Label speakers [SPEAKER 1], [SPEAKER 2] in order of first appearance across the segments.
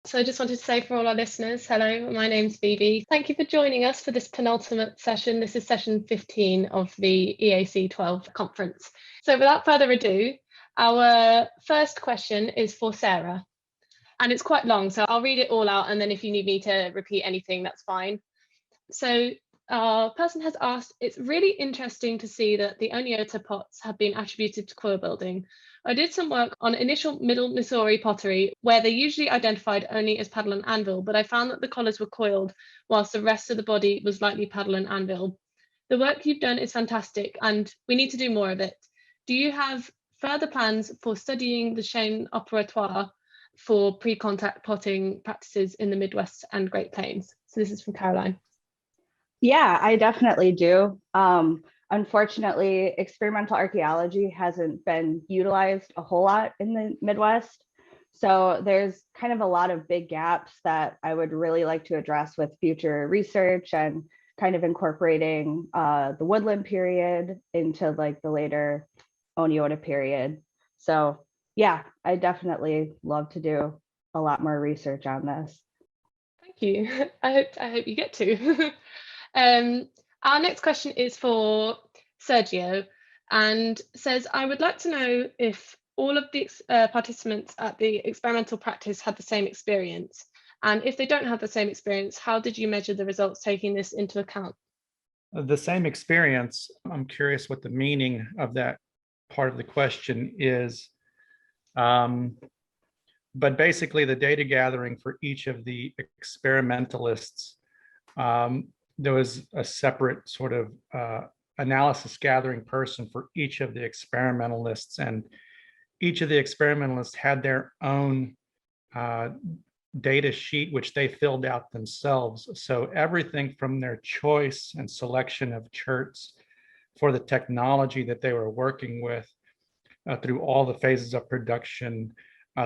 [SPEAKER 1] So I just wanted to say for all our listeners, hello, my name's Phoebe. Thank you for joining us for this penultimate session. This is session 15 of the EAC 12 conference. So without further ado, our first question is for Sarah. And it's quite long, so I'll read it all out, and then if you need me to repeat anything, that's fine. So our person has asked, it's really interesting to see that the Oneota pots have been attributed to quill building. I did some work on initial Middle Missouri pottery where they usually identified only as paddle and anvil, but I found that the collars were coiled whilst the rest of the body was likely paddle and anvil. The work you've done is fantastic and we need to do more of it. Do you have further plans for studying the chaîne opératoire for pre-contact potting practices in the Midwest and Great Plains? So this is from Caroline.
[SPEAKER 2] Yeah, I definitely do. Unfortunately, experimental archaeology hasn't been utilized a whole lot in the Midwest. So there's kind of a lot of big gaps that I would really like to address with future research and kind of incorporating the woodland period into like the later Oneota period. So yeah, I definitely love to do a lot more research on this.
[SPEAKER 1] Thank you. I hope you get to. Our next question is for Sergio and says, I would like to know if all of the participants at the experimental practice had the same experience. And if they don't have the same experience, how did you measure the results taking this into account?
[SPEAKER 3] The same experience, I'm curious what the meaning of that part of the question is. But basically the data gathering for each of the experimentalists, there was a separate sort of analysis gathering person for each of the experimentalists, and each of the experimentalists had their own data sheet which they filled out themselves. So everything from their choice and selection of cherts for the technology that they were working with, through all the phases of production,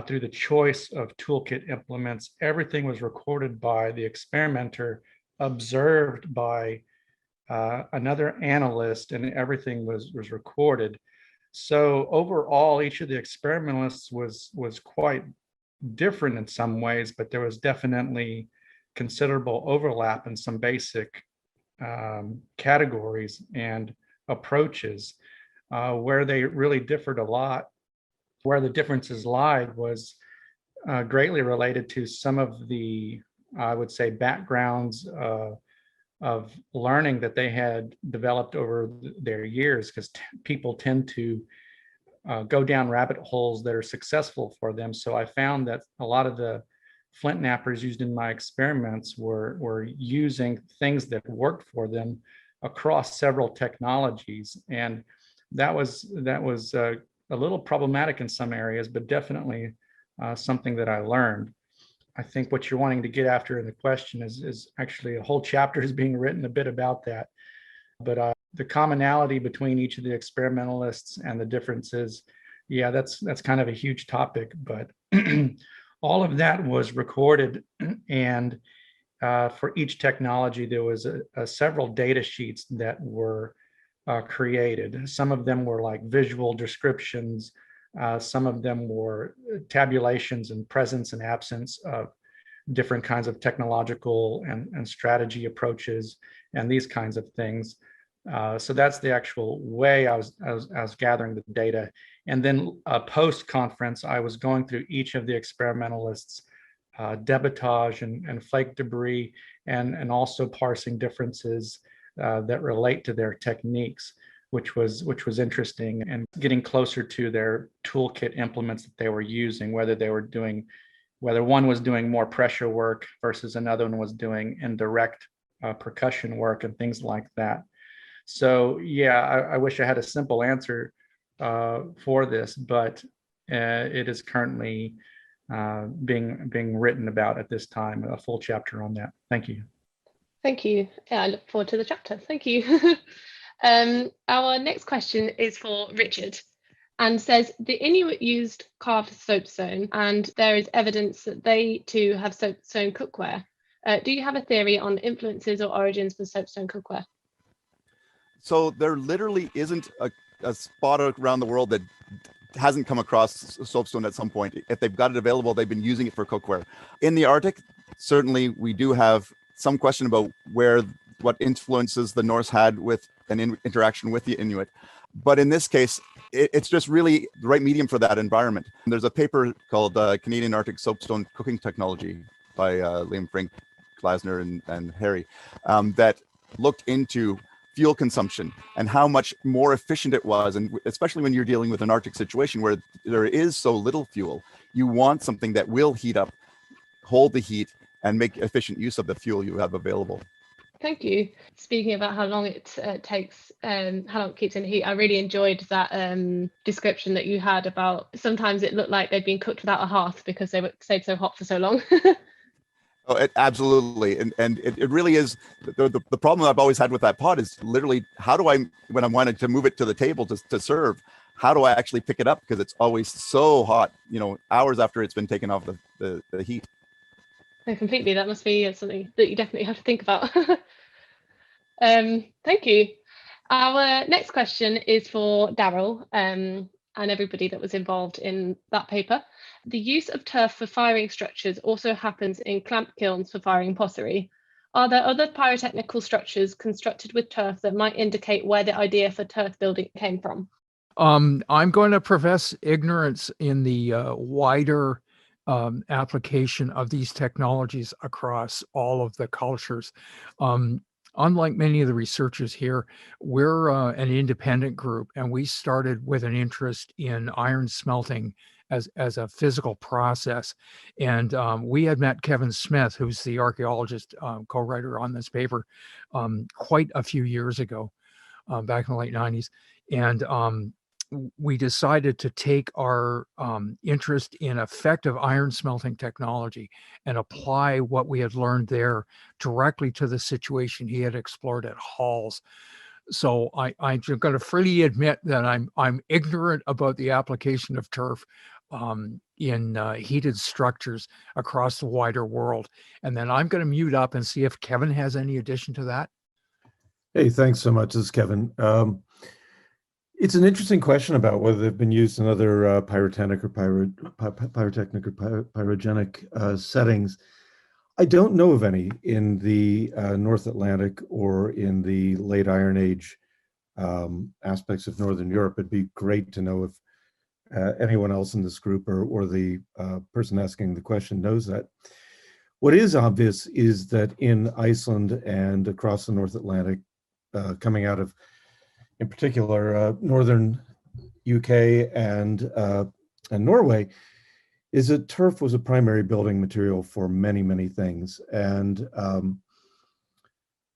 [SPEAKER 3] through the choice of toolkit implements, everything was recorded by the experimenter, observed by another analyst, and everything was recorded. So overall, each of the experimentalists was quite different in some ways, but there was definitely considerable overlap in some basic categories and approaches. Where they really differed a lot, where the differences lied, was greatly related to some of the, I would say, backgrounds of learning that they had developed over their years, because people tend to go down rabbit holes that are successful for them. So I found that a lot of the flint knappers used in my experiments were using things that worked for them across several technologies, and that was a little problematic in some areas, but definitely something that I learned. I think what you're wanting to get after in the question is actually a whole chapter is being written a bit about that. But the commonality between each of the experimentalists and the differences, yeah, that's kind of a huge topic, but all of that was recorded, and for each technology, there was several data sheets that were created. Some of them were like visual descriptions. Some of them were tabulations and presence and absence of different kinds of technological and strategy approaches and these kinds of things. So that's the actual way I was gathering the data. And then post-conference, I was going through each of the experimentalists' debitage and flake debris, and also parsing differences that relate to their techniques, which was interesting, and getting closer to their toolkit implements that they were using, whether one was doing more pressure work versus another one was doing indirect percussion work and things like that. So yeah, I wish I had a simple answer for this, but it is currently being written about at this time, a full chapter on that. Thank you.
[SPEAKER 1] Thank you. Yeah, I look forward to the chapter. Thank you. Our next question is for Richard and says, the Inuit used carved soapstone, and there is evidence that they too have soapstone cookware. Do you have a theory on influences or origins for soapstone cookware?
[SPEAKER 4] So there literally isn't a spot around the world that hasn't come across soapstone at some point. If they've got it available, they've been using it for cookware. In the Arctic, certainly we do have some question about what influences the Norse had with an interaction with the Inuit. But in this case, it's just really the right medium for that environment. And there's a paper called Canadian Arctic Soapstone Cooking Technology by Liam Frink, Glasner, and Harry that looked into fuel consumption and how much more efficient it was. And especially when you're dealing with an Arctic situation where there is so little fuel, you want something that will heat up, hold the heat, and make efficient use of the fuel you have available.
[SPEAKER 1] Thank you. Speaking about how long it takes, how long it keeps in heat, I really enjoyed that description that you had about sometimes it looked like they'd been cooked without a hearth because they stayed so hot for so long.
[SPEAKER 4] Oh, absolutely. And it really is. The problem I've always had with that pot is literally, how do I, when I'm wanting to move it to the table to serve, how do I actually pick it up? Because it's always so hot, hours after it's been taken off the heat.
[SPEAKER 1] No, completely. That must be something that you definitely have to think about. Thank you. Our next question is for Daryl and everybody that was involved in that paper. The use of turf for firing structures also happens in clamp kilns for firing pottery. Are there other pyrotechnical structures constructed with turf that might indicate where the idea for turf building came from?
[SPEAKER 5] I'm going to profess ignorance in the wider application of these technologies across all of the cultures. Unlike many of the researchers here, we're an independent group, and we started with an interest in iron smelting as a physical process. And we had met Kevin Smith, who's the archaeologist co-writer on this paper, quite a few years ago, back in the late 90s. And we decided to take our interest in effective iron smelting technology and apply what we had learned there directly to the situation he had explored at Halls. So I'm going to freely admit that I'm ignorant about the application of turf in heated structures across the wider world. And then I'm going to mute up and see if Kevin has any addition to that.
[SPEAKER 6] Hey, thanks so much. This is Kevin. It's an interesting question about whether they've been used in other pyrotechnic or pyrogenic settings. I don't know of any in the North Atlantic or in the late Iron Age aspects of Northern Europe. It'd be great to know if anyone else in this group or the person asking the question knows that. What is obvious is that in Iceland and across the North Atlantic, coming out of, in particular, northern UK and Norway, is that turf was a primary building material for many, many things. And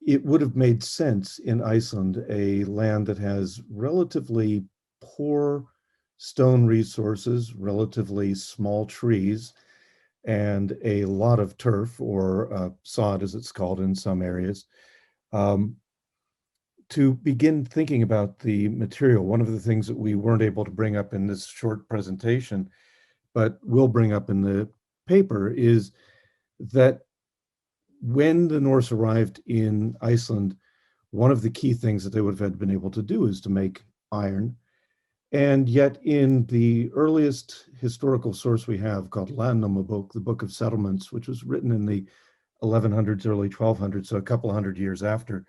[SPEAKER 6] it would have made sense in Iceland, a land that has relatively poor stone resources, relatively small trees, and a lot of turf, or sod as it's called in some areas, to begin thinking about the material. One of the things that we weren't able to bring up in this short presentation, but will bring up in the paper, is that when the Norse arrived in Iceland, one of the key things that they would have been able to do is to make iron. And yet in the earliest historical source we have, called Landnámabók, the Book of Settlements, which was written in the 1100s, early 1200s, so a couple hundred years after,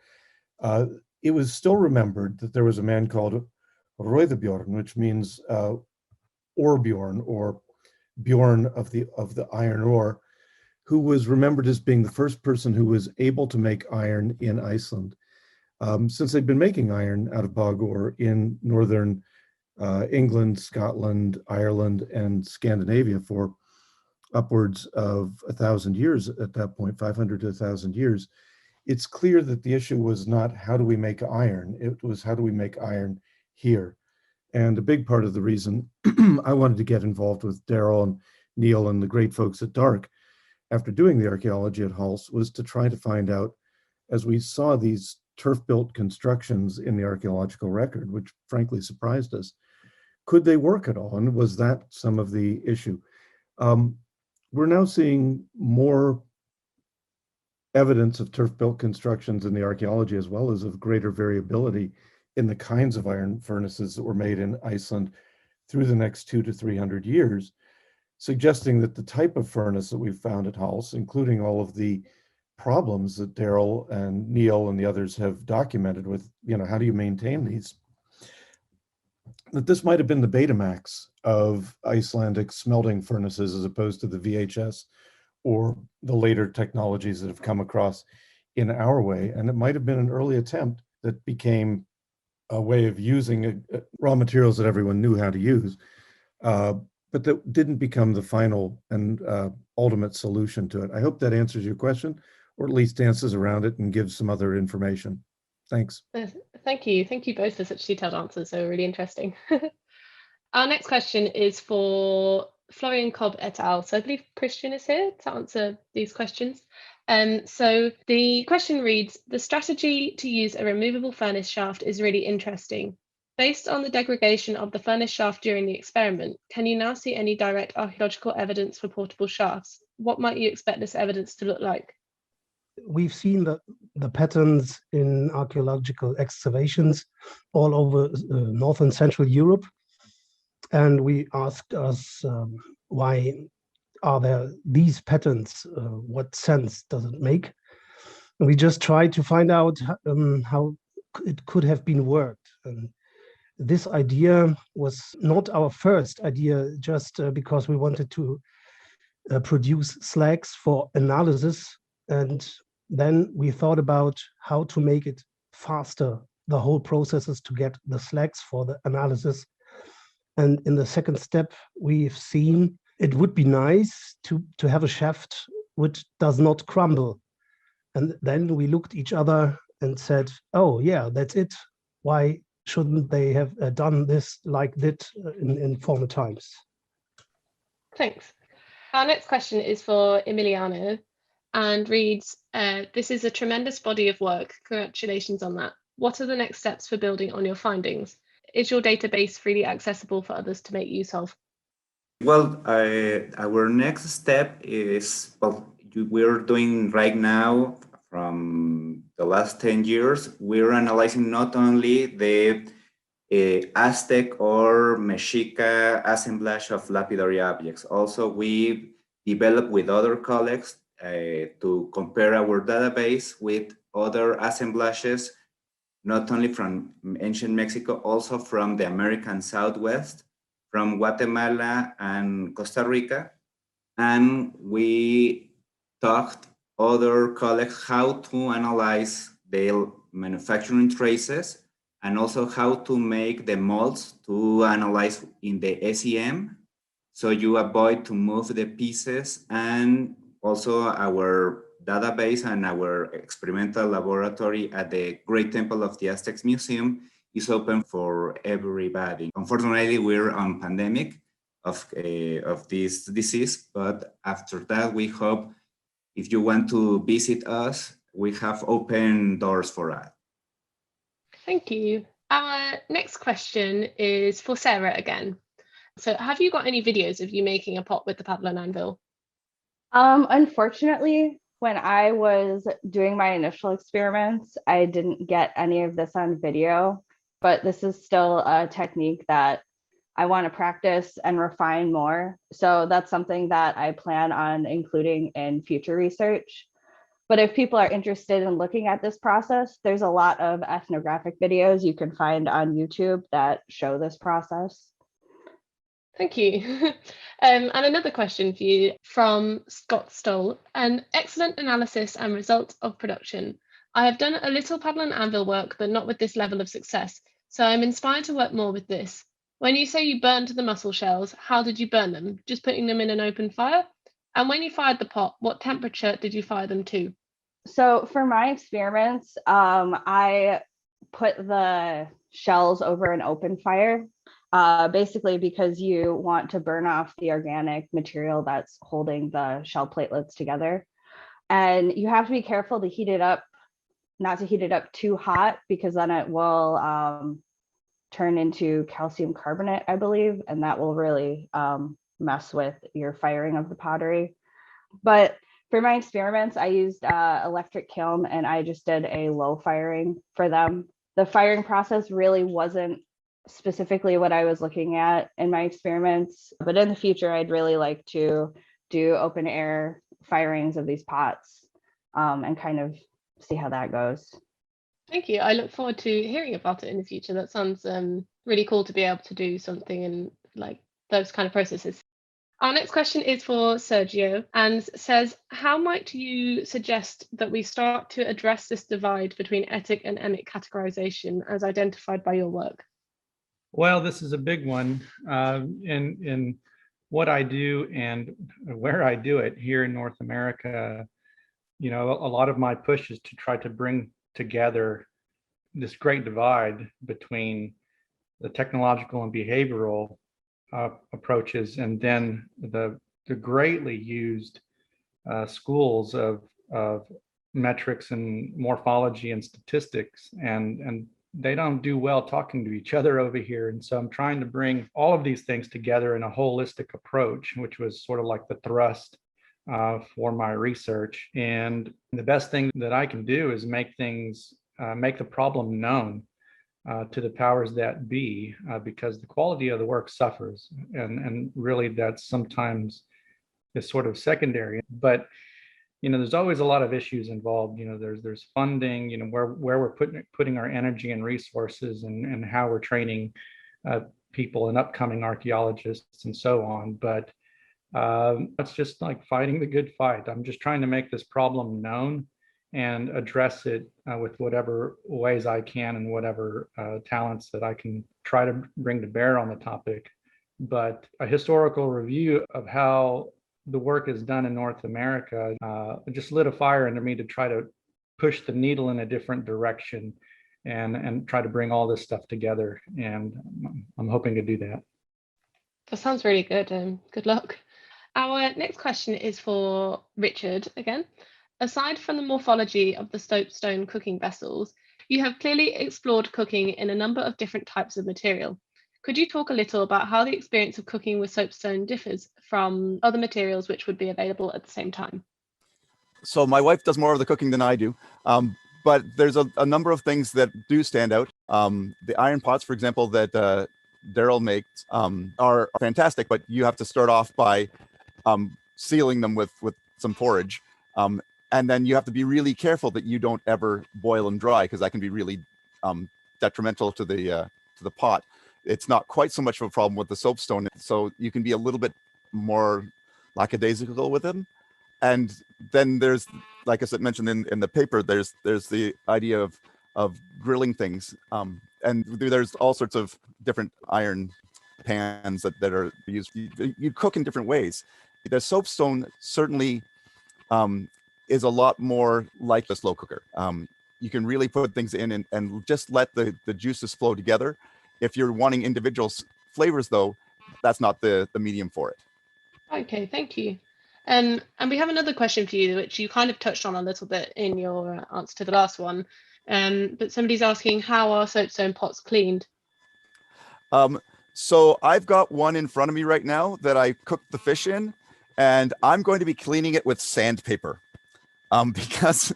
[SPEAKER 6] it was still remembered that there was a man called Röðubjörn, which means Orebjorn, or Bjorn of the iron ore, who was remembered as being the first person who was able to make iron in Iceland. Since they'd been making iron out of bog ore in northern England, Scotland, Ireland, and Scandinavia for upwards of 1,000 years at that point, 500 to 1,000 years, it's clear that the issue was not how do we make iron, it was how do we make iron here. And a big part of the reason I wanted to get involved with Daryl and Neil and the great folks at DARC after doing the archaeology at Hals was to try to find out, as we saw these turf-built constructions in the archaeological record, which frankly surprised us, could they work at all? And was that some of the issue? We're now seeing more evidence of turf-built constructions in the archaeology, as well as of greater variability in the kinds of iron furnaces that were made in Iceland through the next 200 to 300 years, suggesting that the type of furnace that we've found at Hals, including all of the problems that Daryl and Neil and the others have documented with, how do you maintain these? That this might have been the Betamax of Icelandic smelting furnaces as opposed to the VHS or the later technologies that have come across in our way. And it might have been an early attempt that became a way of using raw materials that everyone knew how to use, but that didn't become the final and ultimate solution to it. I hope that answers your question, or at least dances around it and gives some other information. Thanks.
[SPEAKER 1] Thank you. Thank you both for such detailed answers. So really interesting. Our next question is for Florian Cobb et al. So I believe Christian is here to answer these questions. So the question reads, the strategy to use a removable furnace shaft is really interesting. Based on the degradation of the furnace shaft during the experiment, can you now see any direct archaeological evidence for portable shafts? What might you expect this evidence to look like?
[SPEAKER 7] We've seen the patterns in archaeological excavations all over North and Central Europe. And we asked us why are there these patterns? What sense does it make? And we just tried to find out how it could have been worked. And this idea was not our first idea, just because we wanted to produce slags for analysis. And then we thought about how to make it faster, the whole processes to get the slags for the analysis. And in the second step, we've seen it would be nice to have a shaft which does not crumble. And then we looked at each other and said, oh yeah, that's it. Why shouldn't they have done this like that in former times?
[SPEAKER 1] Thanks. Our next question is for Emiliano and reads, this is a tremendous body of work. Congratulations on that. What are the next steps for building on your findings? Is your database freely accessible for others to make use of?
[SPEAKER 8] Well, our next step is, we're doing right now from the last 10 years, we're analyzing not only the Aztec or Mexica assemblage of lapidary objects. Also, we develop with other colleagues to compare our database with other assemblages, not only from ancient Mexico, also from the American Southwest, from Guatemala and Costa Rica. And we taught other colleagues how to analyze the manufacturing traces and also how to make the molds to analyze in the SEM. So you avoid to move the pieces, and also our database and our experimental laboratory at the Great Temple of the Aztecs Museum is open for everybody. Unfortunately, we're on pandemic of this disease, but after that, we hope if you want to visit us, we have open doors for that.
[SPEAKER 1] Thank you. Our next question is for Sarah again. So have you got any videos of you making a pot with the Paddle and Anvil?
[SPEAKER 2] Unfortunately, when I was doing my initial experiments, I didn't get any of this on video, but this is still a technique that I want to practice and refine more. So that's something that I plan on including in future research. But if people are interested in looking at this process, there's a lot of ethnographic videos you can find on YouTube that show this process.
[SPEAKER 1] Thank you. And another question for you from Scott Stoll. An excellent analysis and result of production. I have done a little Paddle and Anvil work, but not with this level of success. So I'm inspired to work more with this. When you say you burned the mussel shells, how did you burn them? Just putting them in an open fire? And when you fired the pot, what temperature did you fire them to?
[SPEAKER 2] So for my experiments, I put the shells over an open fire, basically because you want to burn off the organic material that's holding the shell platelets together. And you have to be careful to heat it up, not to heat it up too hot, because then it will turn into calcium carbonate, I believe, and that will really mess with your firing of the pottery. But for my experiments, I used electric kiln, and I just did a low firing for them. The firing process really wasn't specifically what I was looking at in my experiments. But in the future, I'd really like to do open air firings of these pots and kind of see how that goes.
[SPEAKER 1] Thank you. I look forward to hearing about it in the future. That sounds really cool to be able to do something in like those kind of processes. Our next question is for Sergio and says, how might you suggest that we start to address this divide between etic and emic categorization as identified by your work?
[SPEAKER 3] Well, this is a big one. In what I do and where I do it here in North America, a lot of my push is to try to bring together this great divide between the technological and behavioral approaches, and then the greatly used schools of metrics and morphology and statistics, and they don't do well talking to each other over here. And so I'm trying to bring all of these things together in a holistic approach, which was sort of like the thrust for my research. And the best thing that I can do is make the problem known to the powers that be, because the quality of the work suffers, and really that's sometimes is sort of secondary. But there's always a lot of issues involved. There's funding, where we're putting our energy and resources, and how we're training people and upcoming archaeologists and so on. But it's just like fighting the good fight. I'm just trying to make this problem known and address it with whatever ways I can and whatever talents that I can try to bring to bear on the topic. But a historical review of how the work is done in North America just lit a fire under me to try to push the needle in a different direction and try to bring all this stuff together. And I'm hoping to do that.
[SPEAKER 1] That sounds really good. Good luck. Our next question is for Richard again. Aside from the morphology of the soapstone cooking vessels, you have clearly explored cooking in a number of different types of material. Could you talk a little about how the experience of cooking with soapstone differs from other materials which would be available at the same time?
[SPEAKER 4] So my wife does more of the cooking than I do, but there's a number of things that do stand out. The iron pots, for example, that Daryl makes are fantastic, but you have to start off by sealing them with some forage. And then you have to be really careful that you don't ever boil them dry, because that can be really detrimental to the pot. It's not quite so much of a problem with the soapstone, so you can be a little bit more lackadaisical with them. And then there's, like I said, mentioned in the paper, there's the idea of grilling things, and there's all sorts of different iron pans that are used. You cook in different ways. The soapstone certainly is a lot more like the slow cooker. You can really put things in and just let the juices flow together. If you're wanting individual flavors, though, that's not the medium for it.
[SPEAKER 1] Okay, thank you. And we have another question for you, which you kind of touched on a little bit in your answer to the last one. But somebody's asking, how are soapstone pots cleaned?
[SPEAKER 4] So I've got one in front of me right now that I cooked the fish in, and I'm going to be cleaning it with sandpaper. Because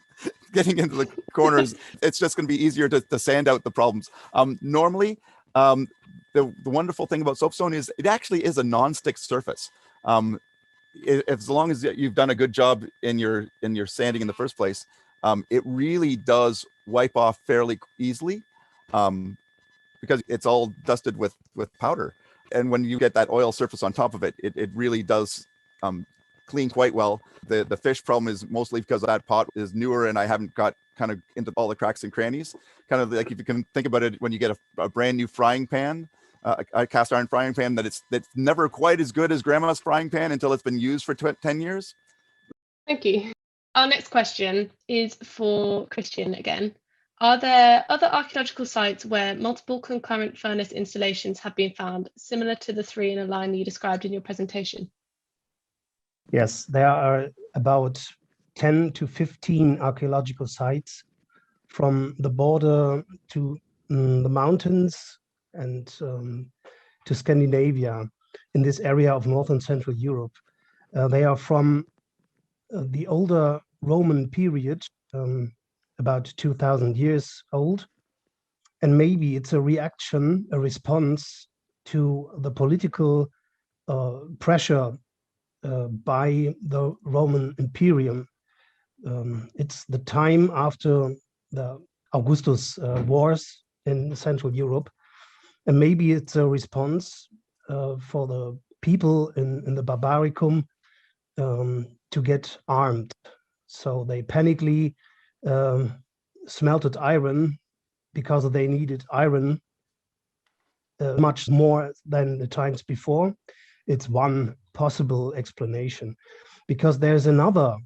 [SPEAKER 4] getting into the corners, it's just going to be easier to sand out the problems. Normally, the wonderful thing about soapstone is it actually is a non-stick surface. As long as you've done a good job in your sanding in the first place, it really does wipe off fairly easily, because it's all dusted with powder. And when you get that oil surface on top of it, it really does clean quite well. The fish problem is mostly because that pot is newer and I haven't got kind of into all the cracks and crannies. Kind of like if you can think about it, when you get a brand new frying pan, a cast iron frying pan, that's never quite as good as grandma's frying pan until it's been used for 10 years.
[SPEAKER 1] Thank you. Our next question is for Christian again. Are there other archaeological sites where multiple concurrent furnace installations have been found, similar to the 3 in a line you described in your presentation?
[SPEAKER 7] Yes, there are about 10 to 15 archaeological sites from the border to the mountains and to Scandinavia in this area of Northern Central Europe. They are from the older Roman period, about 2000 years old. And maybe it's a reaction, a response to the political pressure by the Roman Imperium. It's the time after the Augustus wars in Central Europe. And maybe it's a response for the people in the Barbaricum to get armed. So they panically smelted iron because they needed iron much more than the times before. It's one possible explanation. Because there's another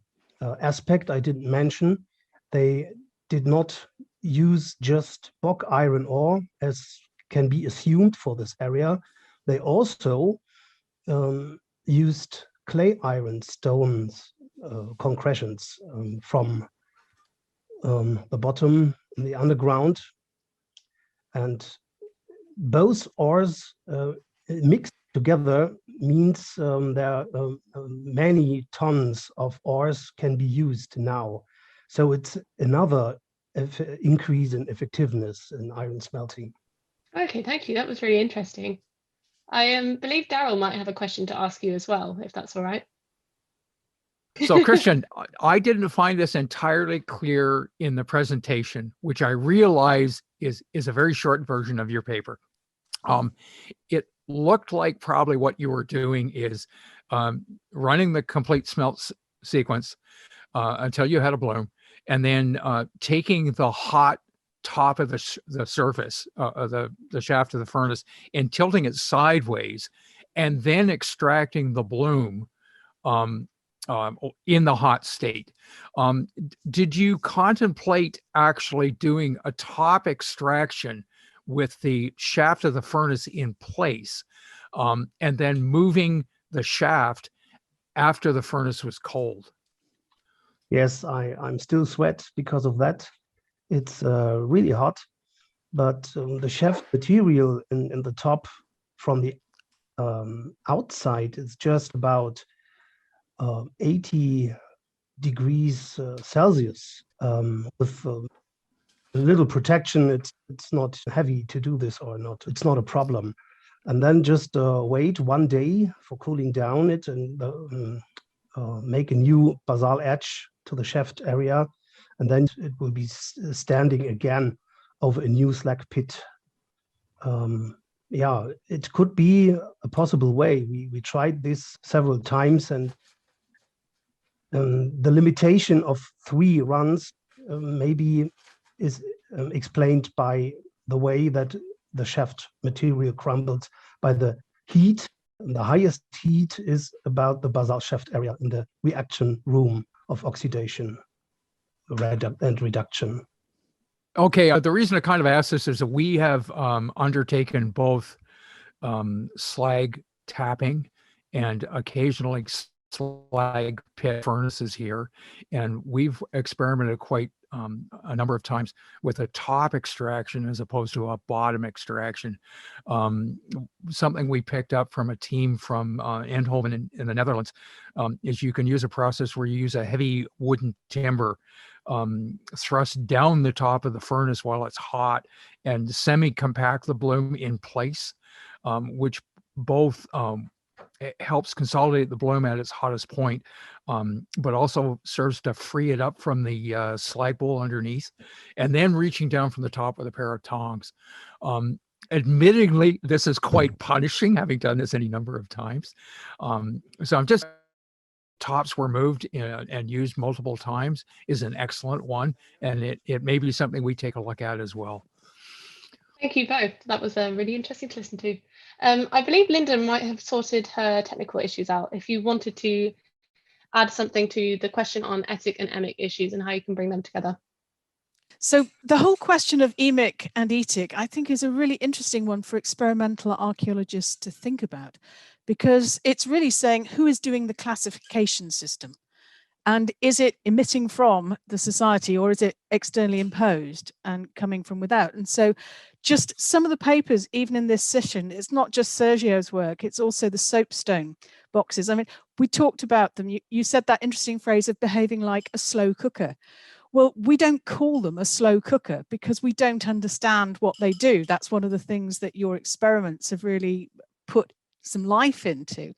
[SPEAKER 7] aspect I didn't mention. They did not use just bog iron ore, as can be assumed for this area. They also used clay iron stones, concretions from the bottom in the underground. And both ores mixed together means there are many tons of ores can be used now. So it's another increase in effectiveness in iron smelting.
[SPEAKER 1] Okay, thank you. That was really interesting. I believe Daryl might have a question to ask you as well, if that's all right.
[SPEAKER 5] So Christian, I didn't find this entirely clear in the presentation, which I realize is a very short version of your paper. It looked like probably what you were doing is running the complete smelt sequence until you had a bloom, and then taking the hot top of the surface, the shaft of the furnace, and tilting it sideways, and then extracting the bloom in the hot state. Did you contemplate actually doing a top extraction with the shaft of the furnace in place, and then moving the shaft after the furnace was cold?
[SPEAKER 7] Yes, I'm still sweat because of that. It's really hot, but the shaft material in the top from the outside is just about 80 degrees Celsius. With a little protection, it's not heavy to do this or not. It's not a problem. And then just wait 1 day for cooling down it and make a new basal edge to the shaft area. And then it will be standing again over a new slag pit. Yeah, it could be a possible way. We tried this several times, and the limitation of 3 runs maybe is explained by the way that the shaft material crumbles by the heat. And the highest heat is about the basal shaft area in the reaction room of oxidation and reduction.
[SPEAKER 5] Okay, the reason I kind of asked this is that we have undertaken both slag tapping and occasionally slag pit furnaces here, and we've experimented quite a number of times with a top extraction as opposed to a bottom extraction. Something we picked up from a team from Eindhoven in the Netherlands is you can use a process where you use a heavy wooden timber thrust down the top of the furnace while it's hot and semi-compact the bloom in place, which both it helps consolidate the bloom at its hottest point, but also serves to free it up from the slag bowl underneath, and then reaching down from the top with a pair of tongs. Admittedly, this is quite punishing, having done this any number of times. So I'm just, tops were moved and used multiple times is an excellent one, and it may be something we take a look at as well.
[SPEAKER 1] Thank you both. That was really interesting to listen to. I believe Linda might have sorted her technical issues out. If you wanted to add something to the question on etic and emic issues and how you can bring them together.
[SPEAKER 9] So the whole question of emic and etic, I think, is a really interesting one for experimental archaeologists to think about, because it's really saying who is doing the classification system, and is it emitting from the society or is it externally imposed and coming from without? And so just some of the papers, even in this session, it's not just Sergio's work, it's also the soapstone boxes. I mean, we talked about them. You said that interesting phrase of behaving like a slow cooker. Well, we don't call them a slow cooker because we don't understand what they do. That's one of the things that your experiments have really put some life into.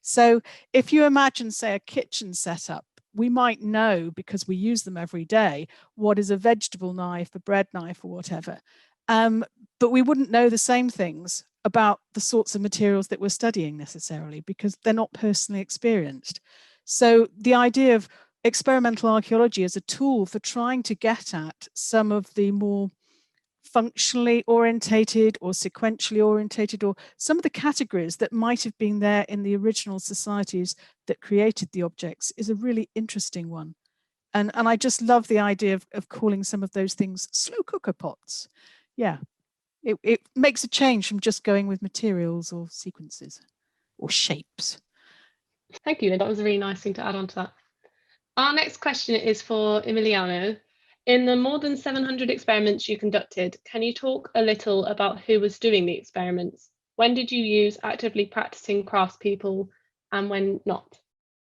[SPEAKER 9] So if you imagine, say, a kitchen setup, we might know, because we use them every day, what is a vegetable knife, a bread knife, or whatever. But we wouldn't know the same things about the sorts of materials that we're studying necessarily, because they're not personally experienced. So the idea of experimental archaeology as a tool for trying to get at some of the more functionally orientated or sequentially orientated, or some of the categories that might have been there in the original societies that created the objects, is a really interesting one. And I just love the idea of calling some of those things slow cooker pots. Yeah, it makes a change from just going with materials or sequences or shapes.
[SPEAKER 1] Thank you. That was a really nice thing to add on to that. Our next question is for Emiliano. In the more than 700 experiments you conducted, can you talk a little about who was doing the experiments? When did you use actively practicing craftspeople and when not?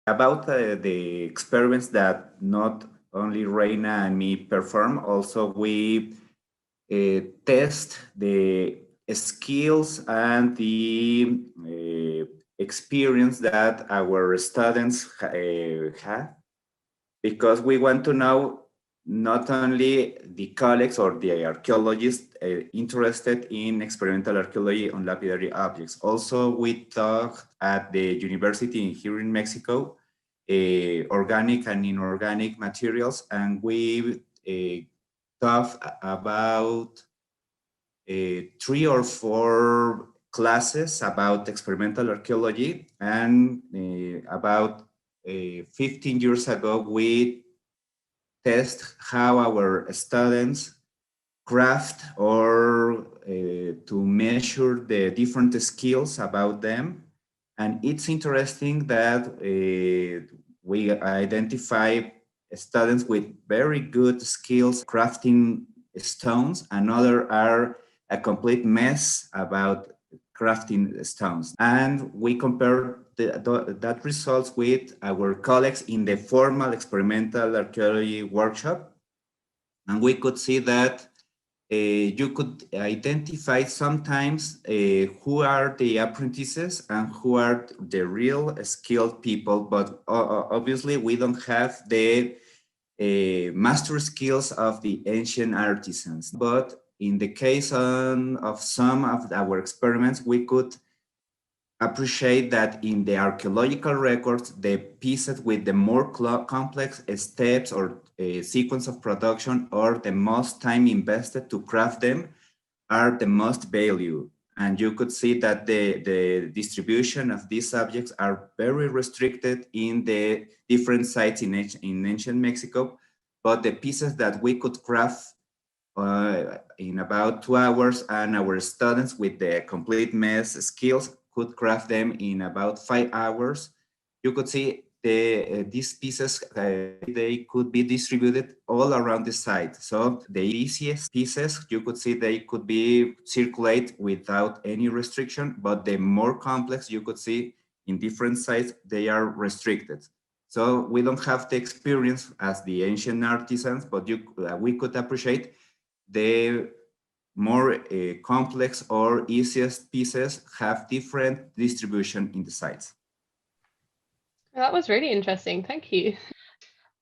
[SPEAKER 8] About the experiments that not only Reina and me perform, also we test the skills and the experience that our students have, because we want to know not only the colleagues or the archaeologists interested in experimental archaeology on lapidary objects. Also, we talk at the university here in Mexico, organic and inorganic materials, and we talk about 3 or 4 classes about experimental archaeology, and about 15 years ago, we test how our students craft or to measure the different skills about them. And it's interesting that we identify students with very good skills crafting stones, and others are a complete mess about crafting stones. And we compare that results with our colleagues in the formal experimental archaeology workshop. And we could see that you could identify sometimes who are the apprentices and who are the real skilled people, but obviously we don't have the master skills of the ancient artisans. But in the case of some of our experiments, we could appreciate that in the archaeological records, the pieces with the more complex steps or sequence of production, or the most time invested to craft them, are the most value. And you could see that the distribution of these subjects are very restricted in the different sites in ancient Mexico, but the pieces that we could craft in about 2 hours, and our students with the complete mess skills could craft them in about 5 hours. You could see these pieces, they could be distributed all around the site. So the easiest pieces, you could see they could be circulate without any restriction, but the more complex, you could see in different sites, they are restricted. So we don't have the experience as the ancient artisans, but we could appreciate the more complex or easiest pieces have different distribution in the sites.
[SPEAKER 1] That was really interesting. Thank you.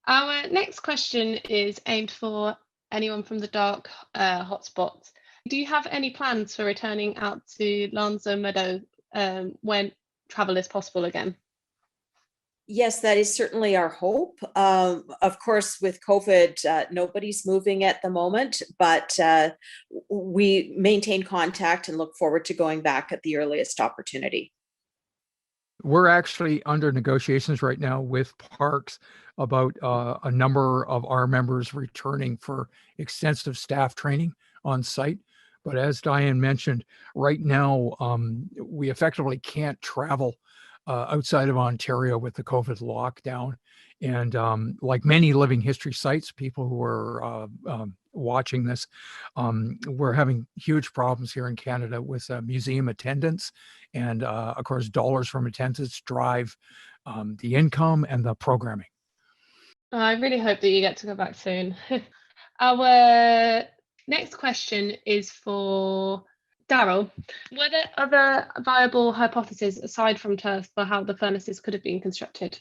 [SPEAKER 1] Our next question is aimed for anyone from the dark hotspots. Do you have any plans for returning out to Lanza Meadow when travel is possible again?
[SPEAKER 10] Yes, that is certainly our hope. Of course, with COVID, nobody's moving at the moment, but we maintain contact and look forward to going back at the earliest opportunity.
[SPEAKER 5] We're actually under negotiations right now with parks about a number of our members returning for extensive staff training on site. But as Diane mentioned, right now, we effectively can't travel outside of Ontario with the COVID lockdown. And like many living history sites, people who are watching this, we're having huge problems here in Canada with museum attendance. And of course, dollars from attendance drive the income and the programming.
[SPEAKER 1] I really hope that you get to go back soon. Our next question is for Daryl. Were there other viable hypotheses aside from turf for how the furnaces could have been constructed?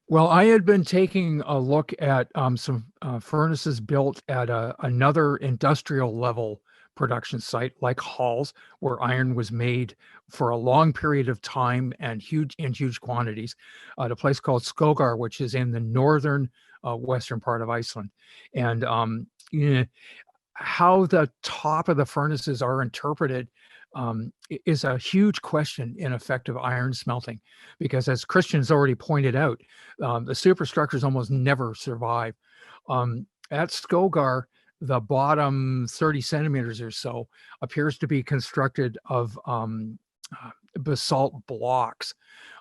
[SPEAKER 5] Well, I had been taking a look at some furnaces built at another industrial level production site like Halls, where iron was made for a long period of time and huge quantities, at a place called Skogar, which is in the northern western part of Iceland. And how the top of the furnaces are interpreted is a huge question in effective iron smelting, because as Christian's already pointed out, the superstructures almost never survive. At Skogar, the bottom 30 centimeters or so appears to be constructed of basalt blocks.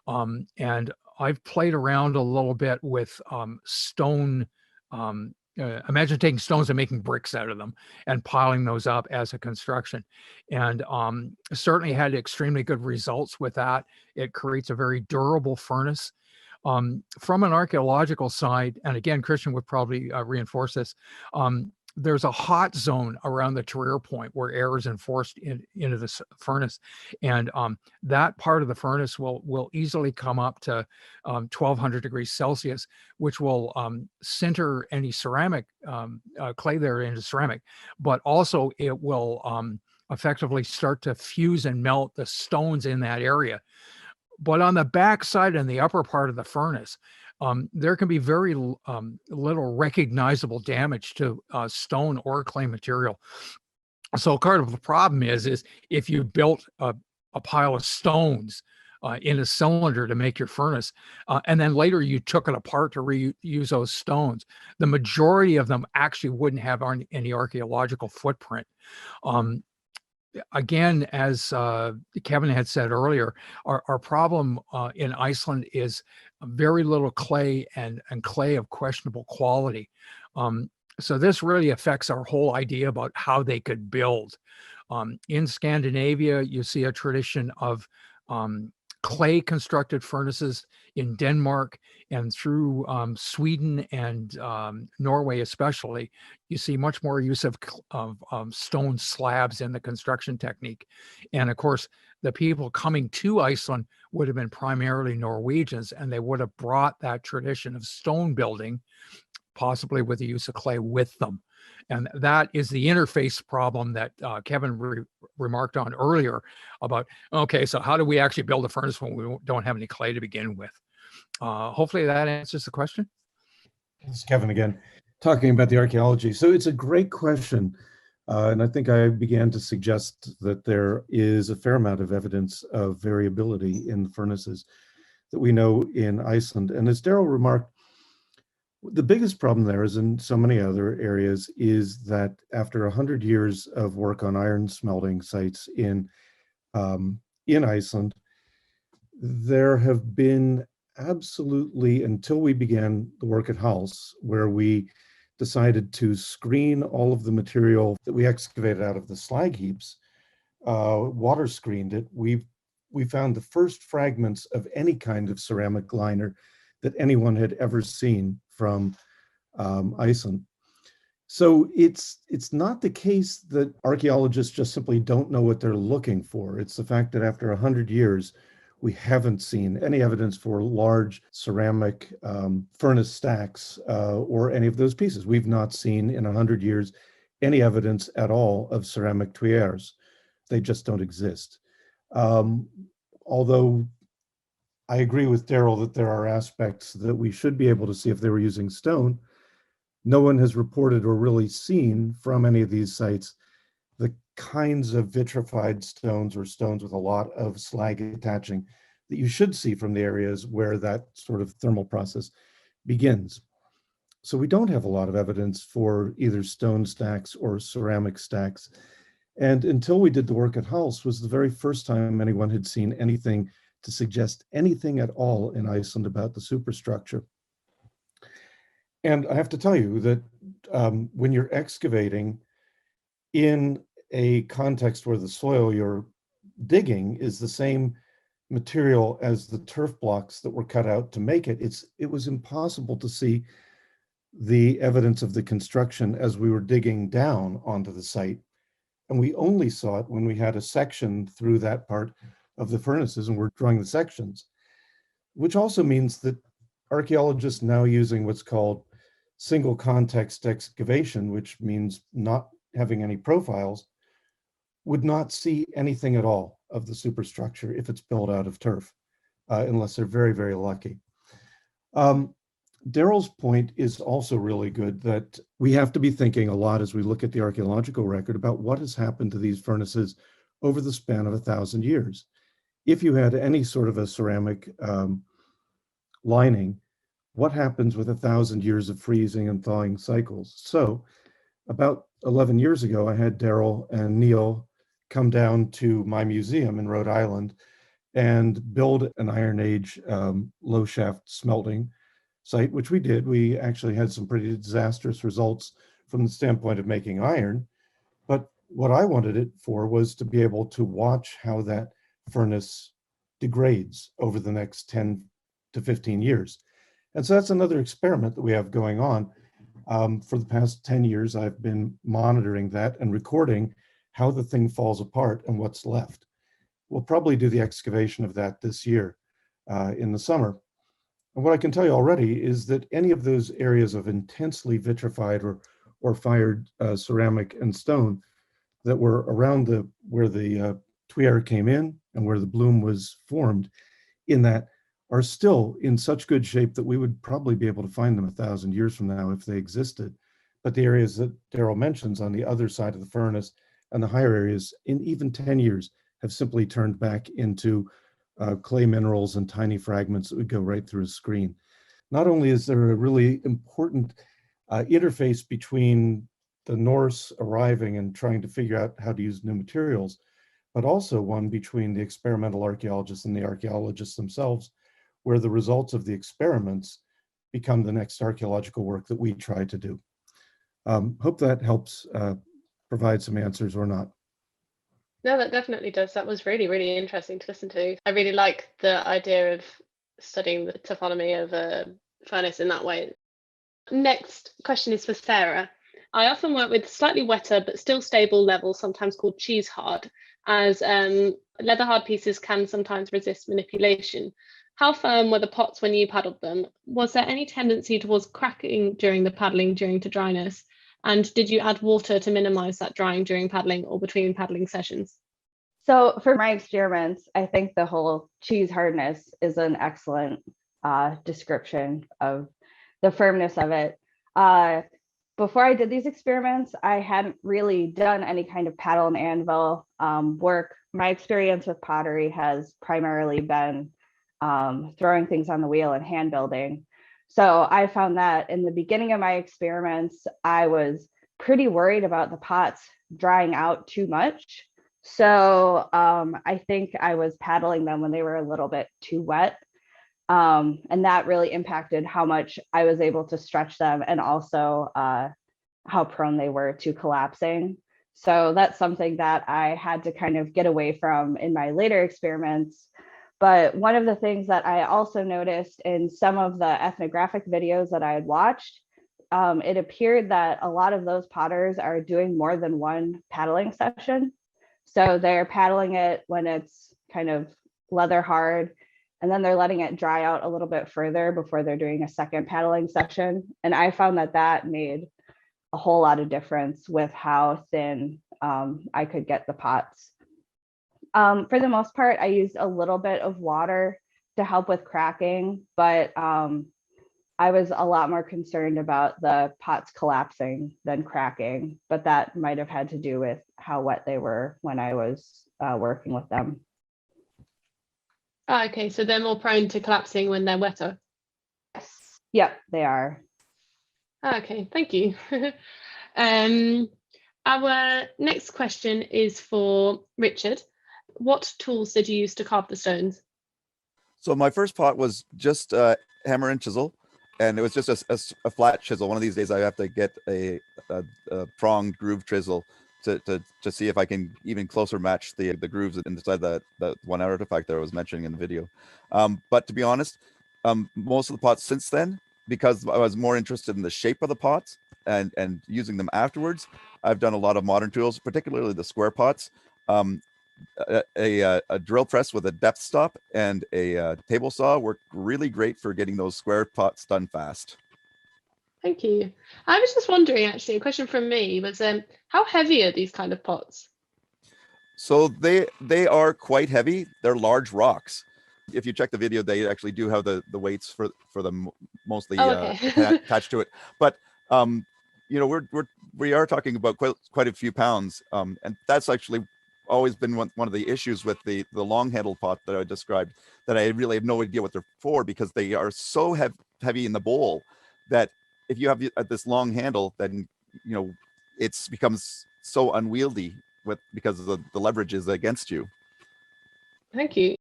[SPEAKER 5] And I've played around a little bit with stone. Imagine taking stones and making bricks out of them and piling those up as a construction. And certainly had extremely good results with that. It creates a very durable furnace. From an archaeological side, and again, Christian would probably reinforce this, there's a hot zone around the Turir point where air is enforced into the furnace. And that part of the furnace will easily come up to 1200 degrees Celsius, which will sinter any ceramic clay there into ceramic, but also it will effectively start to fuse and melt the stones in that area. But on the back side and the upper part of the furnace, there can be very little recognizable damage to stone or clay material. So part of the problem is if you built a pile of stones in a cylinder to make your furnace, and then later you took it apart to reuse those stones, the majority of them actually wouldn't have any archaeological footprint. Again, as Kevin had said earlier, our problem in Iceland is very little clay and clay of questionable quality. So this really affects our whole idea about how they could build. In Scandinavia, you see a tradition of clay constructed furnaces in Denmark, and through Sweden and Norway especially, you see much more use of stone slabs in the construction technique. And of course, the people coming to Iceland would have been primarily Norwegians, and they would have brought that tradition of stone building, possibly with the use of clay, with them. And that is the interface problem that Kevin remarked on earlier about, okay, so how do we actually build a furnace when we don't have any clay to begin with? Hopefully that answers the question.
[SPEAKER 6] It's Kevin again, talking about the archaeology. So it's a great question. And I think I began to suggest that there is a fair amount of evidence of variability in the furnaces that we know in Iceland. And as Daryl remarked, the biggest problem there, as in so many other areas, is that after 100 years of work on iron smelting sites in Iceland, there have been absolutely, until we began the work at Hals, where we decided to screen all of the material that we excavated out of the slag heaps, water screened it, we found the first fragments of any kind of ceramic liner that anyone had ever seen from Iceland. So it's not the case that archaeologists just simply don't know what they're looking for. It's the fact that after 100 years, we haven't seen any evidence for large ceramic furnace stacks or any of those pieces. We've not seen in 100 years any evidence at all of ceramic tuyères. They just don't exist. Although I agree with Daryl that there are aspects that we should be able to see if they were using stone. No one has reported or really seen from any of these sites the kinds of vitrified stones or stones with a lot of slag attaching that you should see from the areas where that sort of thermal process begins. So we don't have a lot of evidence for either stone stacks or ceramic stacks. And until we did the work at Hals was the very first time anyone had seen anything to suggest anything at all in Iceland about the superstructure. And I have to tell you that when you're excavating in a context where the soil you're digging is the same material as the turf blocks that were cut out to make it, it was impossible to see the evidence of the construction as we were digging down onto the site. And we only saw it when we had a section through that part of the furnaces and we're drawing the sections, which also means that archaeologists now using what's called single context excavation, which means not having any profiles, would not see anything at all of the superstructure if it's built out of turf, unless they're very, very lucky. Daryl's point is also really good, that we have to be thinking a lot as we look at the archaeological record about what has happened to these furnaces over the span of 1,000 years. If you had any sort of a ceramic lining, what happens with 1,000 years of freezing and thawing cycles? So about 11 years ago, I had Daryl and Neil come down to my museum in Rhode Island and build an Iron Age low shaft smelting site, which we did. We actually had some pretty disastrous results from the standpoint of making iron. But what I wanted it for was to be able to watch how that furnace degrades over the next 10 to 15 years. And so that's another experiment that we have going on. For the past 10 years, I've been monitoring that and recording how the thing falls apart and what's left. We'll probably do the excavation of that this year in the summer. And what I can tell you already is that any of those areas of intensely vitrified or fired ceramic and stone that were around where the tuyer came in and where the bloom was formed in that are still in such good shape that we would probably be able to find them 1,000 years from now if they existed. But the areas that Daryl mentions on the other side of the furnace and the higher areas in even 10 years have simply turned back into clay minerals and tiny fragments that would go right through a screen. Not only is there a really important interface between the Norse arriving and trying to figure out how to use new materials, but also one between the experimental archaeologists and the archaeologists themselves, where the results of the experiments become the next archaeological work that we try to do. Hope that helps provide some answers or not.
[SPEAKER 1] No, that definitely does. That was really, really interesting to listen to. I really like the idea of studying the taphonomy of a furnace in that way. Next question is for Sarah. I often work with slightly wetter but still stable levels, sometimes called cheese hard, as leather hard pieces can sometimes resist manipulation. How firm were the pots when you paddled them? Was there any tendency towards cracking during the paddling due to dryness? And did you add water to minimize that drying during paddling or between paddling sessions?
[SPEAKER 2] So for my experiments, I think the whole cheese hardness is an excellent description of the firmness of it. Before I did these experiments, I hadn't really done any kind of paddle and anvil work. My experience with pottery has primarily been throwing things on the wheel and hand building. So I found that in the beginning of my experiments, I was pretty worried about the pots drying out too much. So I think I was paddling them when they were a little bit too wet. And that really impacted how much I was able to stretch them and also how prone they were to collapsing. So that's something that I had to kind of get away from in my later experiments. But one of the things that I also noticed in some of the ethnographic videos that I had watched, it appeared that a lot of those potters are doing more than one paddling session. So they're paddling it when it's kind of leather hard, and then they're letting it dry out a little bit further before they're doing a second paddling session. And I found that that made a whole lot of difference with how thin I could get the pots. For the most part, I used a little bit of water to help with cracking, but I was a lot more concerned about the pots collapsing than cracking, but that might have had to do with how wet they were when I was working with them.
[SPEAKER 1] Okay, so they're more prone to collapsing when they're wetter.
[SPEAKER 2] Yes. Yep, they are.
[SPEAKER 1] Okay, thank you. Our next question is for Richard. What tools did you use to carve the stones?
[SPEAKER 4] So my first pot was just hammer and chisel, and it was just a flat chisel. One of these days I have to get a pronged groove chisel to see if I can even closer match the grooves inside that one artifact that I was mentioning in the video. But to be honest, most of the pots since then, because I was more interested in the shape of the pots and using them afterwards, I've done a lot of modern tools, particularly the square pots. A drill press with a depth stop and a table saw work really great for getting those square pots done fast.
[SPEAKER 1] Thank you. I was just wondering, actually, a question from me was, how heavy are these kind of pots?
[SPEAKER 4] So they are quite heavy. They're large rocks. If you check the video, they actually do have the weights for them mostly attached to it. But you know, we are talking about quite a few pounds, and that's actually always been one of the issues with the long handled pot that I described, that I really have no idea what they're for, because they are so heavy in the bowl that if you have this long handle, then you know it becomes so unwieldy because of the leverage is against you.
[SPEAKER 1] Thank you.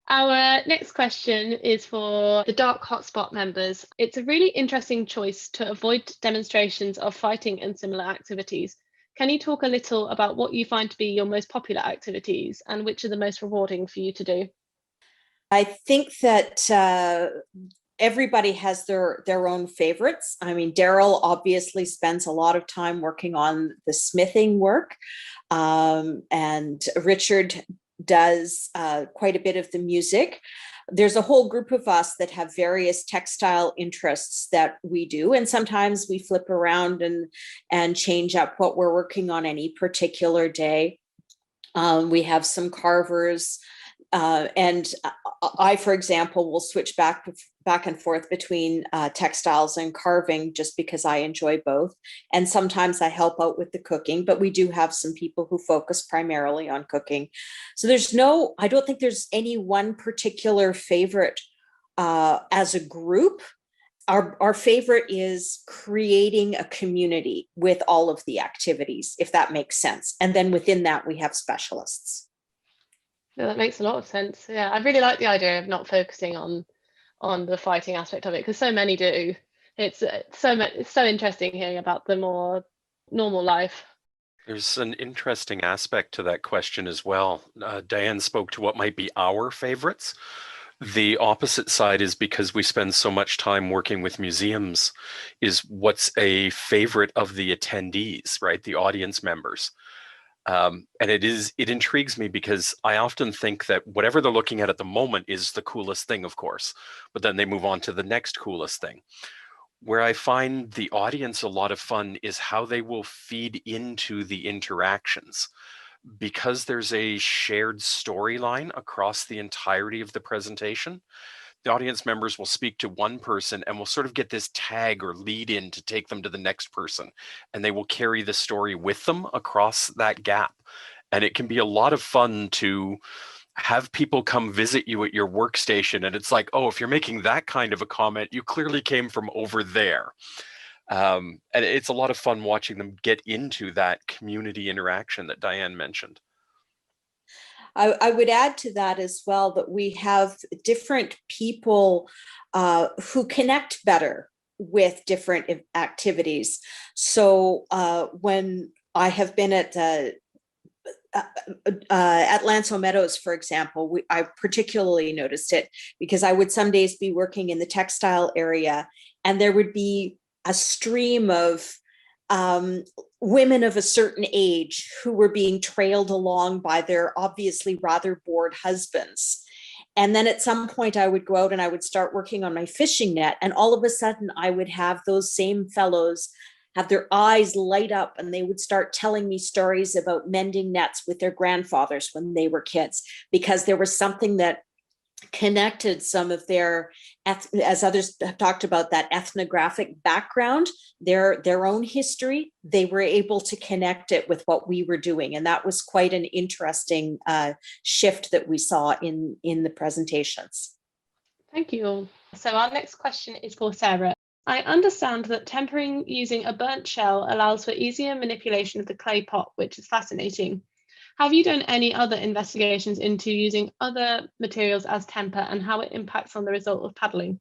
[SPEAKER 1] Our next question is for the Dark Hotspot members. It's a really interesting choice to avoid demonstrations of fighting and similar activities. Can you talk a little about what you find to be your most popular activities and which are the most rewarding for you to do?
[SPEAKER 10] I think that everybody has their own favorites. I mean, Daryl obviously spends a lot of time working on the smithing work, and Richard does quite a bit of the music. There's a whole group of us that have various textile interests that we do, and sometimes we flip around and change up what we're working on any particular day. We have some carvers, and I, for example, will switch back and forth between textiles and carving just because I enjoy both. And sometimes I help out with the cooking, but we do have some people who focus primarily on cooking. So I don't think there's any one particular favorite as a group. Our favorite is creating a community with all of the activities, if that makes sense. And then within that, we have specialists.
[SPEAKER 1] Yeah, that makes a lot of sense. Yeah, I really like the idea of not focusing on the fighting aspect of it, because so many do. It's so interesting hearing about the more normal life.
[SPEAKER 11] There's an interesting aspect to that question as well. Diane spoke to what might be our favorites. The opposite side is, because we spend so much time working with museums, is what's a favorite of the attendees, right? The audience members. And it intrigues me, because I often think that whatever they're looking at the moment is the coolest thing, of course, but then they move on to the next coolest thing. Where I find the audience a lot of fun is how they will feed into the interactions, because there's a shared storyline across the entirety of the presentation. The audience members will speak to one person and will sort of get this tag or lead in to take them to the next person, and they will carry the story with them across that gap. And it can be a lot of fun to have people come visit you at your workstation, and it's like, oh, if you're making that kind of a comment, you clearly came from over there. And it's a lot of fun watching them get into that community interaction that Diane mentioned.
[SPEAKER 10] I would add to that as well that we have different people who connect better with different activities. So when I have been at Lanso Meadows, for example, I particularly noticed it because I would some days be working in the textile area, and there would be a stream of women of a certain age who were being trailed along by their obviously rather bored husbands. And then at some point I would go out and I would start working on my fishing net, and all of a sudden I would have those same fellows have their eyes light up, and they would start telling me stories about mending nets with their grandfathers when they were kids, because there was something that connected some of their, as others have talked about, that ethnographic background, their own history. They were able to connect it with what we were doing, and that was quite an interesting shift that we saw in the presentations.
[SPEAKER 1] Thank you. So our next question is for Sarah. I understand that tempering using a burnt shell allows for easier manipulation of the clay pot, which is fascinating. Have you done any other investigations into using other materials as temper and how it impacts on the result of paddling?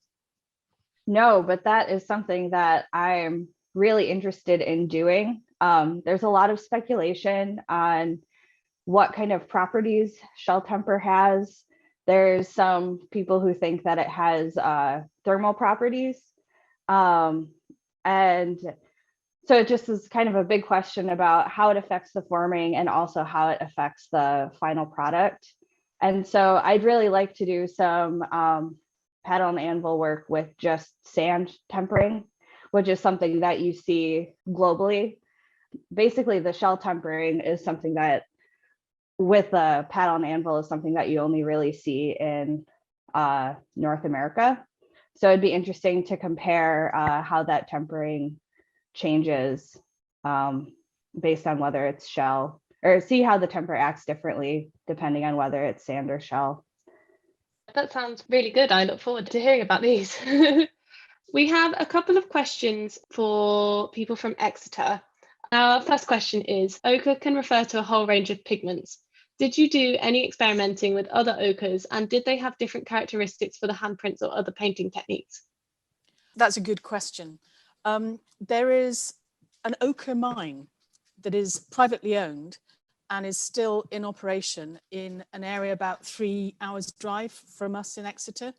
[SPEAKER 2] No, but that is something that I'm really interested in doing. There's a lot of speculation on what kind of properties shell temper has. There's some people who think that it has thermal properties. And so it just is kind of a big question about how it affects the forming and also how it affects the final product. And so I'd really like to do some paddle and anvil work with just sand tempering, which is something that you see globally. Basically, the shell tempering is something that with a paddle and anvil is something that you only really see in North America. So it'd be interesting to compare how that tempering changes based on whether it's shell, or see how the temper acts differently depending on whether it's sand or shell.
[SPEAKER 1] That sounds really good. I look forward to hearing about these. We have a couple of questions for people from Exeter. Our first question is, ochre can refer to a whole range of pigments. Did you do any experimenting with other ochres, and did they have different characteristics for the handprints or other painting techniques?
[SPEAKER 9] That's a good question. There is an ochre mine that is privately owned and is still in operation in an area about 3 hours drive from us in Exeter.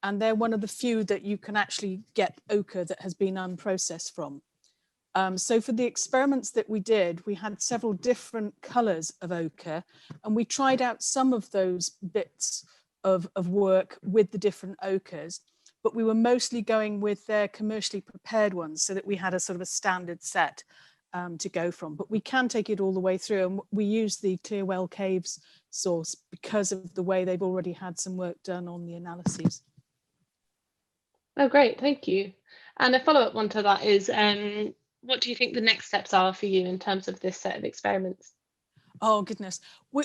[SPEAKER 9] And they're one of the few that you can actually get ochre that has been unprocessed from. So for the experiments that we did, we had several different colors of ochre, and we tried out some of those bits of work with the different ochres, but we were mostly going with their commercially prepared ones so that we had a sort of a standard set to go from. But we can take it all the way through, and we use the Clearwell Caves source because of the way they've already had some work done on the analyses.
[SPEAKER 1] Oh, great, thank you. And a follow-up one to that is, what do you think the next steps are for you in terms of this set of experiments?
[SPEAKER 9] Oh, goodness.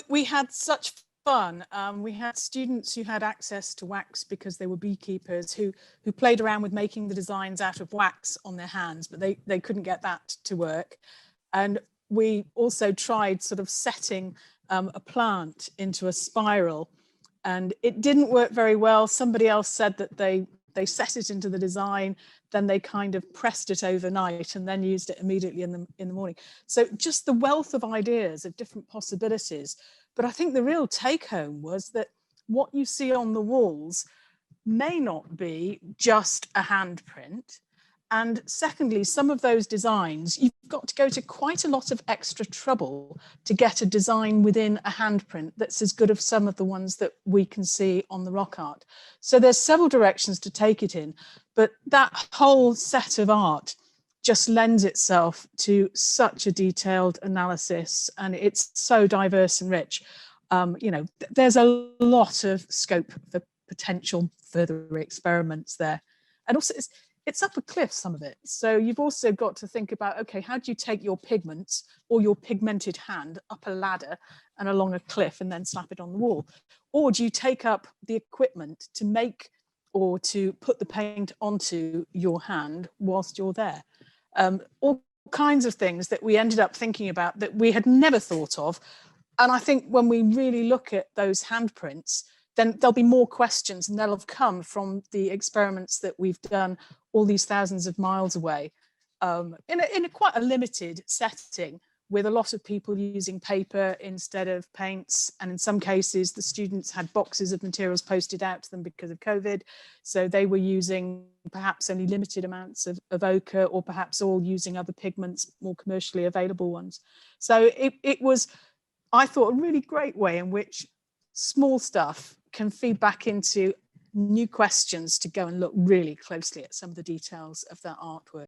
[SPEAKER 9] We had such fun. We had students who had access to wax because they were beekeepers who played around with making the designs out of wax on their hands, but they couldn't get that to work. And we also tried sort of setting a plant into a spiral, and it didn't work very well. Somebody else said that they set it into the design, then they kind of pressed it overnight and then used it immediately in the morning. So just the wealth of ideas of different possibilities. But I think the real take home was that what you see on the walls may not be just a handprint. And secondly, some of those designs, you've got to go to quite a lot of extra trouble to get a design within a handprint that's as good as some of the ones that we can see on the rock art. So there's several directions to take it in, but that whole set of art just lends itself to such a detailed analysis, and it's so diverse and rich. You know, there's a lot of scope for potential further experiments there. And also it's up a cliff, some of it. So you've also got to think about, okay, how do you take your pigments or your pigmented hand up a ladder and along a cliff and then slap it on the wall? Or do you take up the equipment to make or to put the paint onto your hand whilst you're there? All kinds of things that we ended up thinking about that we had never thought of. And I think when we really look at those handprints, then there'll be more questions, and they'll have come from the experiments that we've done all these thousands of miles away in a quite a limited setting, with a lot of people using paper instead of paints. And in some cases, the students had boxes of materials posted out to them because of COVID. So they were using perhaps only limited amounts of ochre, or perhaps all using other pigments, more commercially available ones. So it was, I thought, a really great way in which small stuff can feed back into new questions to go and look really closely at some of the details of that artwork.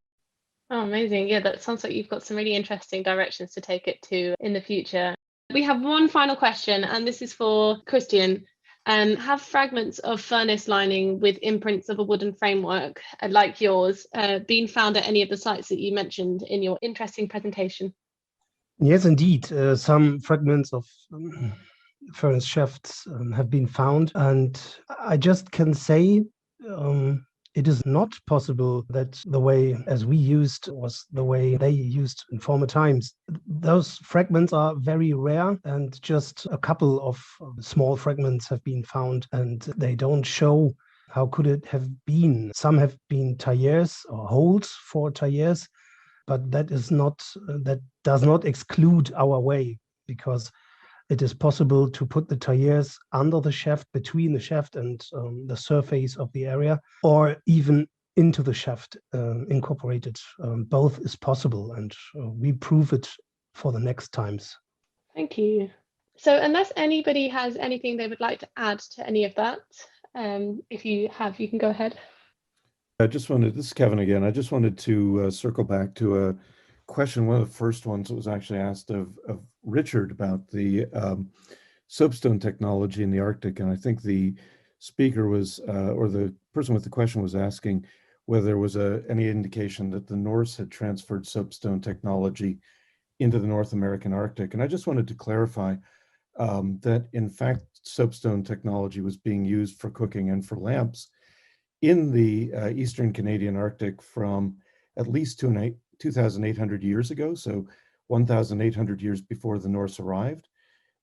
[SPEAKER 1] Oh, amazing. Yeah, that sounds like you've got some really interesting directions to take it to in the future. We have one final question, and this is for Christian. Have fragments of furnace lining with imprints of a wooden framework like yours been found at any of the sites that you mentioned in your interesting presentation?
[SPEAKER 7] Yes, indeed. Some fragments of furnace shafts have been found, and I just can say it is not possible that the way as we used was the way they used in former times. Those fragments are very rare, and just a couple of small fragments have been found, and they don't show how could it have been. Some have been tailleurs or holes for tailleurs, but that is not, that does not exclude our way, because it is possible to put the tires under the shaft, between the shaft and the surface of the area, or even into the shaft incorporated. Both is possible, and we prove it for the next times.
[SPEAKER 1] Thank you. So unless anybody has anything they would like to add to any of that, if you have, you can go ahead.
[SPEAKER 6] This is Kevin again. I just wanted to circle back to a question, one of the first ones that was actually asked of Richard about the soapstone technology in the Arctic. And I think the speaker was, or the person with the question was asking whether there was any indication that the Norse had transferred soapstone technology into the North American Arctic. And I just wanted to clarify that in fact, soapstone technology was being used for cooking and for lamps in the Eastern Canadian Arctic from at least 2,800 years ago, so 1,800 years before the Norse arrived.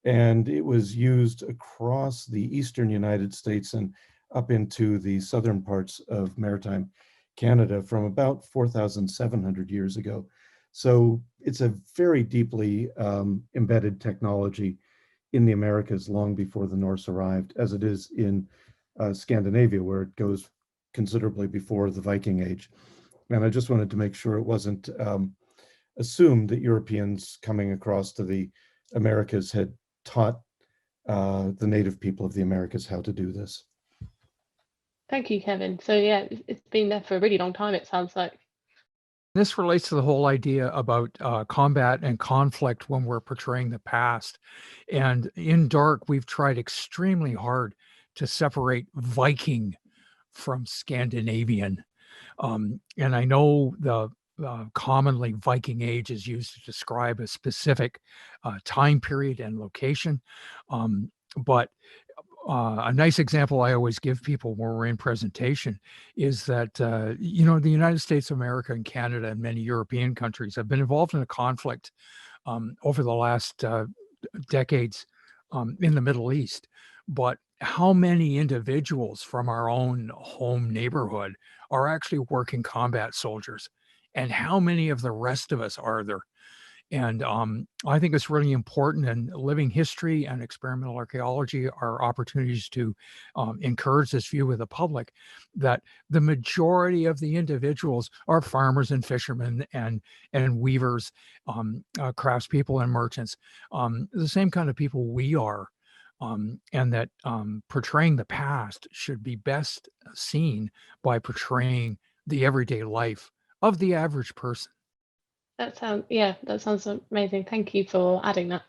[SPEAKER 6] And it was used across the Eastern United States and up into the southern parts of maritime Canada from about 4,700 years ago. So it's a very deeply embedded technology in the Americas long before the Norse arrived, as it is in Scandinavia, where it goes considerably before the Viking Age. And I just wanted to make sure it wasn't assumed that Europeans coming across to the Americas had taught the native people of the Americas how to do this.
[SPEAKER 1] Thank you, Kevin. So yeah, it's been there for a really long time, it sounds like.
[SPEAKER 5] This relates to the whole idea about combat and conflict when we're portraying the past. And in Dark, we've tried extremely hard to separate Viking from Scandinavian. And I know the commonly Viking Age is used to describe a specific time period and location. But a nice example I always give people when we're in presentation is that, the United States of America and Canada and many European countries have been involved in a conflict over the last decades in the Middle East. But how many individuals from our own home neighborhood are actually working combat soldiers? And how many of the rest of us are there? And I think it's really important, and living history and experimental archaeology are opportunities to encourage this view with the public, that the majority of the individuals are farmers and fishermen and weavers, craftspeople and merchants, the same kind of people we are. And that portraying the past should be best seen by portraying the everyday life of the average person.
[SPEAKER 1] That sounds amazing. Thank you for adding that.